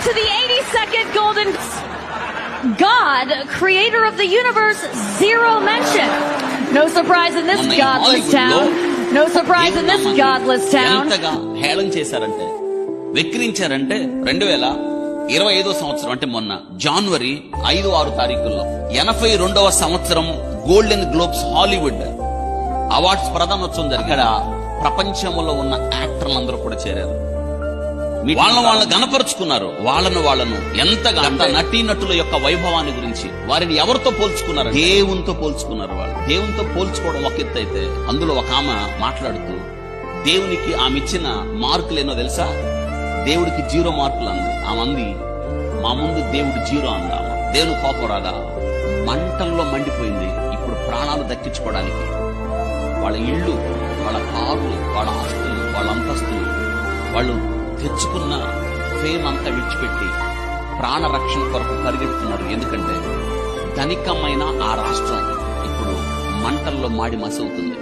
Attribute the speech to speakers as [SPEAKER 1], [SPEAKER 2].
[SPEAKER 1] to the 82nd Golden. God, creator of the universe, zero mention. No surprise in this godless town. No surprise in this godless town.
[SPEAKER 2] ఎంతగా హేళన చేశారంటే, వెక్కిరించారంటే 2025 సంవత్సరం అంటే మొన్న జనవరి 5-6 తారీఖుల్లో 82వ సంవత్సరం golden globes Hollywood awards ప్రదానోత్సవం జరిగి అక్కడ ప్రపంచంలో ఉన్న యాక్టర్లందరూ కూడా చేరారు. వాళ్ళను గనపరుచుకున్నారు. వాళ్ళను ఎంతగా నటీనటుల యొక్క వైభవాన్ని గురించి వారిని ఎవరితో పోల్చుకున్నారు? దేవునితో పోల్చుకున్నారు. వాళ్ళు దేవునితో పోల్చుకోవడం ఒక ఎత్తు అయితే, అందులో ఒక ఆమె మాట్లాడుతూ దేవునికి ఆమె ఇచ్చిన మార్కులు ఏనో తెలుసా? దేవుడికి 0 మార్కులు అంది. ఆమె అంది, మా ముందు దేవుడు 0 అందా. దేవుని కోపం రాదా? మంటల్లో మండిపోయింది. ఇప్పుడు ప్రాణాలు దక్కించుకోవడానికి వాళ్ళ ఇళ్ళు, వాళ్ళ కార్లు, వాళ్ళ ఆస్తులు, వాళ్ళ అంతస్తులు, వాళ్ళు తెచ్చుకున్న ఫేమ్ అంతా విడిచిపెట్టి ప్రాణరక్షణ కొరకు పరిగెడుతున్నారు. ఎందుకంటే ధనికమైన ఆ రాష్ట్రం ఇప్పుడు మంటల్లో మాడి మసవుతుంది.